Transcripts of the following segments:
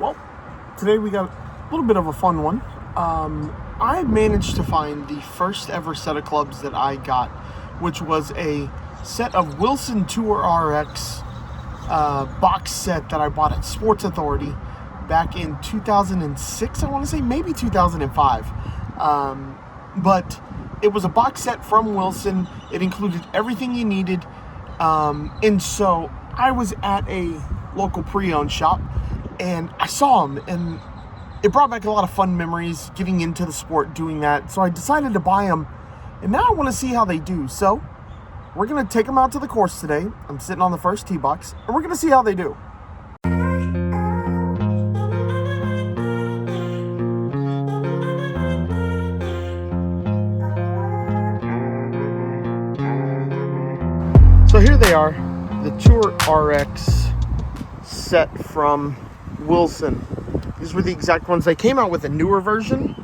Well, today we got a little bit of a fun one. I managed to find the first ever set of clubs that I got, which was a set of Wilson Tour RX box set that I bought at Sports Authority back in 2006, I want to say, maybe 2005. But it was a box set from Wilson. It included everything you needed. And so I was at a local pre-owned shop and I saw them, and it brought back a lot of fun memories getting into the sport doing that. So I decided to buy them, and now I want to see how they do. So we're going to take them out to the course today. I'm sitting on the first tee box, and we're going to see how they do. So here they are, the Tour RX set from Wilson. These were the exact ones. They came out with a newer version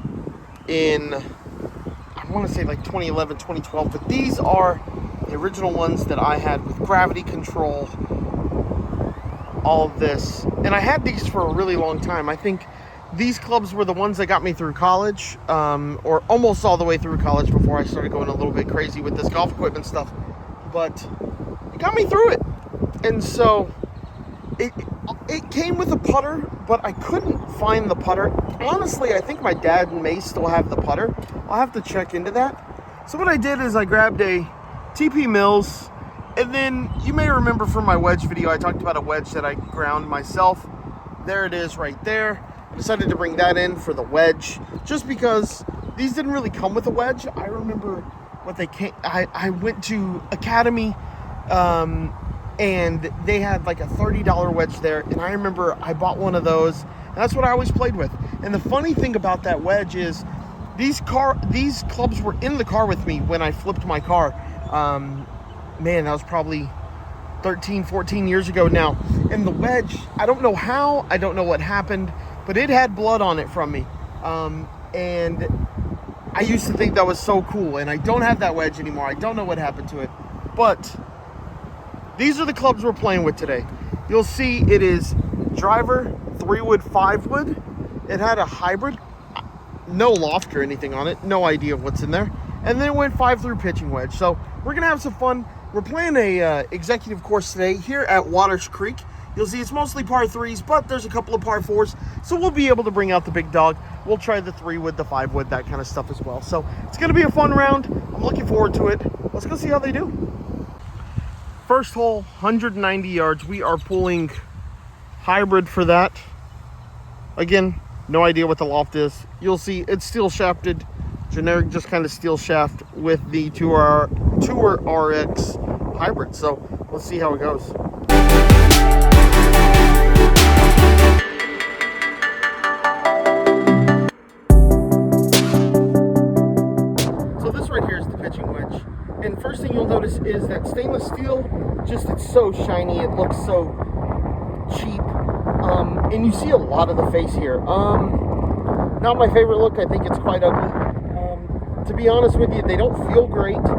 in, I want to say like 2011, 2012, but these are the original ones that I had with gravity control, all of this. And I had these for a really long time. I think these clubs were the ones that got me through college, or almost all the way through college before I started going a little bit crazy with this golf equipment stuff. But it got me through it. And so it came with a putter, but I couldn't find the putter. Honestly, I think my dad may still have the putter. I'll have to check into that. So what I did is I grabbed a TP Mills, and then you may remember from my wedge video, I talked about a wedge that I ground myself. There it is right there. I decided to bring that in for the wedge, just because these didn't really come with a wedge. I remember what they came, I went to Academy, and they had like a $30 wedge there, and I remember I bought one of those, and that's what I always played with. And the funny thing about that wedge is these clubs were in the car with me when I flipped my car. Man, that was probably 13, 14 years ago now. And the wedge, I don't know how, I don't know what happened, but it had blood on it from me. And I used to think that was so cool, and I don't have that wedge anymore. I don't know what happened to it, but these are the clubs we're playing with today. You'll see it is driver, 3-wood, 5-wood. It had a hybrid, no loft or anything on it, no idea what's in there. And then it went 5-through pitching wedge. So we're gonna have some fun. We're playing a executive course today here at Waters Creek. You'll see it's mostly par 3s, but there's a couple of par 4s. So we'll be able to bring out the big dog. We'll try the 3-wood, the 5-wood, that kind of stuff as well. So it's gonna be a fun round. I'm looking forward to it. Let's go see how they do. First hole, 190 yards. We are pulling hybrid for that. Again, no idea what the loft is. You'll see it's steel shafted, generic, just kind of steel shaft with the Tour RX hybrid. So let's see how it goes. So this right here is the pitching wedge. And first thing you'll notice is that stainless steel, it's so shiny, it looks so cheap. And you see a lot of the face here. Not my favorite look, I think it's quite ugly. To be honest with you, they don't feel great, but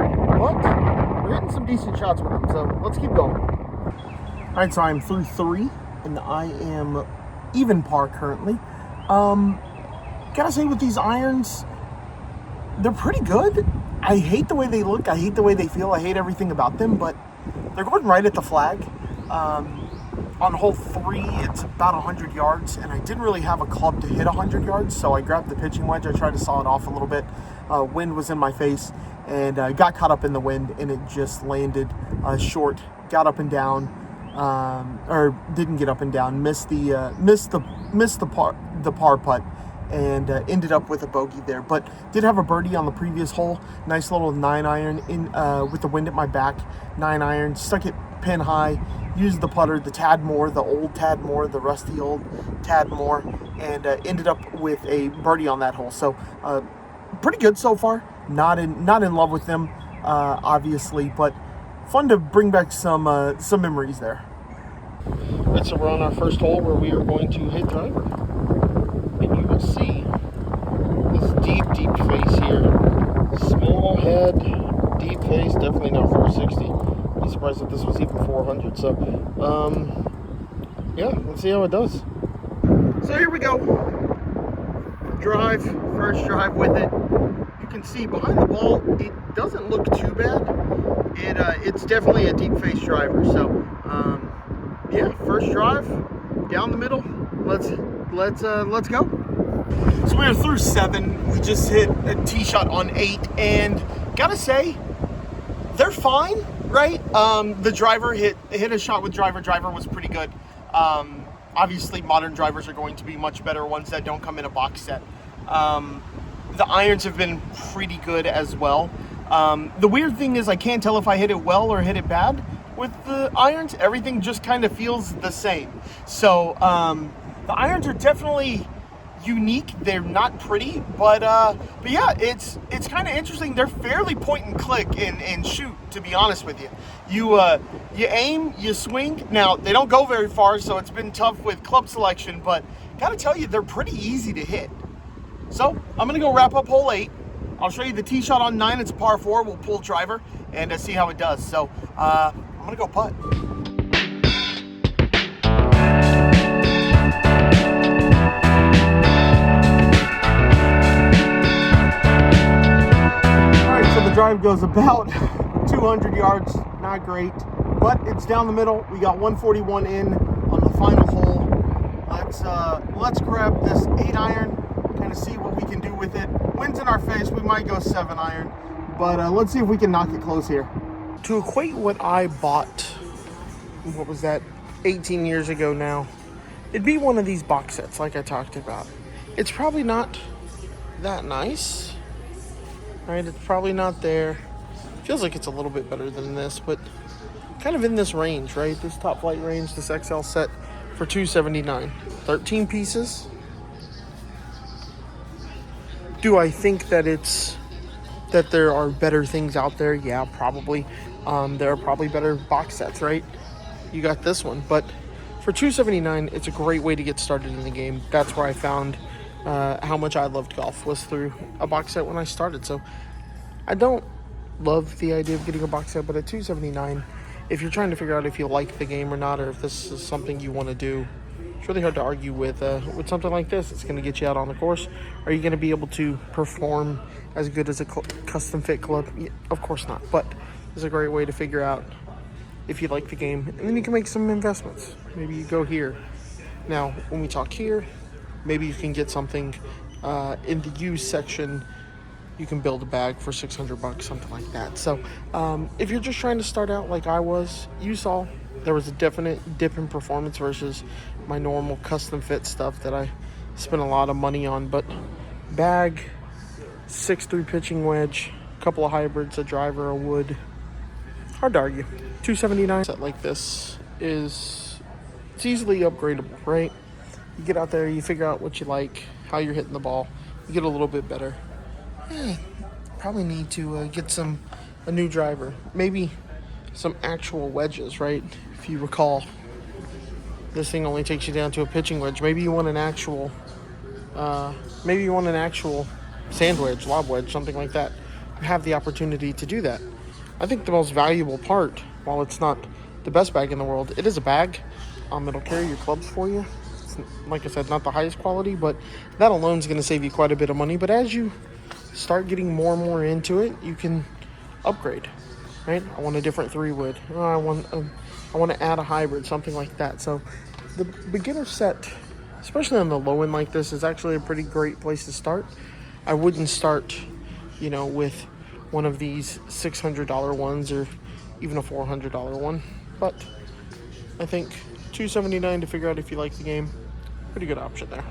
we're hitting some decent shots with them, so let's keep going. All right, so I'm through 3, and I am even par currently. Gotta say, with these irons, they're pretty good. I hate the way they look. I hate the way they feel. I hate everything about them, but they're going right at the flag. On hole 3, it's about 100 yards, and I didn't really have a club to hit 100 yards, so I grabbed the pitching wedge. I tried to saw it off a little bit. Wind was in my face, and I got caught up in the wind, and it just landed short. Got up and down, or didn't get up and down. Missed the par putt, and ended up with a bogey there, but did have a birdie on the previous hole. Nice little 9-iron in with the wind at my back. 9-iron, stuck it pin high, used the putter, the Tadmore, the old Tadmore, the rusty old Tadmore, and ended up with a birdie on that hole. So pretty good so far. Not in love with them, obviously, but fun to bring back some memories there. All right, so we're on our first hole where we are going to hit driver. And you will see this deep face here. Small head, deep face, definitely not 460. I'd be surprised if this was even 400. So, yeah, let's see how it does. So here we go. Drive, first drive with it. You can see behind the ball, it doesn't look too bad. It's definitely a deep face driver. So yeah, first drive, down the middle. Let's go. So we are through 7. We just hit a tee shot on 8, and gotta say, they're fine, right? The driver hit a shot with driver. Driver was pretty good. Obviously, modern drivers are going to be much better, ones that don't come in a box set. The irons have been pretty good as well. The weird thing is I can't tell if I hit it well or hit it bad with the irons. Everything just kind of feels the same. So the irons are definitely unique. They're not pretty, but yeah, it's kind of interesting. They're fairly point and click and shoot, to be honest with you. You aim, you swing. Now, they don't go very far, so it's been tough with club selection, but gotta tell you, they're pretty easy to hit. So I'm gonna go wrap up hole 8. I'll show you the tee shot on 9. It's a par 4. We'll pull driver and see how it does. So I'm gonna go putt. The drive goes about 200 yards, not great, but it's down the middle. We got 141 in on the final hole. Let's grab this 8 iron, kind of see what we can do with it. Wind's in our face, we might go 7 iron, but let's see if we can knock it close here. To equate what I bought, what was that, 18 years ago now, it'd be one of these box sets like I talked about. It's probably not that nice. Right, it's probably not there. Feels like it's a little bit better than this, but kind of in this range, right? This top flight range, this XL set for $279. 13 pieces. Do I think that there are better things out there? Yeah, probably. There are probably better box sets, right? You got this one, but for $279, it's a great way to get started in the game. That's where I found how much I loved golf, was through a box set when I started. So I don't love the idea of getting a box set, but at $279, if you're trying to figure out if you like the game or not, or if this is something you want to do, it's really hard to argue with something like this. It's going to get you out on the course. Are you going to be able to perform as good as a custom fit club? Yeah, of course not, but it's a great way to figure out if you like the game, and then you can make some investments. Maybe you go here. Now, when we talk here, maybe you can get something in the used section. You can build a bag for $600, something like that. So if you're just trying to start out like I was, you saw there was a definite dip in performance versus my normal custom fit stuff that I spent a lot of money on. But bag, 6'3" pitching wedge, a couple of hybrids, a driver, a wood. Hard to argue. $279 set like this it's easily upgradable, right? You get out there, you figure out what you like, how you're hitting the ball, you get a little bit better. Probably need to get a new driver, maybe some actual wedges, right? If you recall, this thing only takes you down to a pitching wedge. Maybe you want an actual sand wedge, lob wedge, something like that. You have the opportunity to do that. I think the most valuable part, while it's not the best bag in the world, it is a bag. It'll carry your clubs for you. It's, like I said, not the highest quality, but that alone is going to save you quite a bit of money. But as you start getting more and more into it, you can upgrade, right? I want a different 3-wood. I want to add a hybrid, something like that. So the beginner set, especially on the low end like this, is actually a pretty great place to start. I wouldn't start, with one of these $600 ones or even a $400 one, but I think $279 to figure out if you like the game, pretty good option there.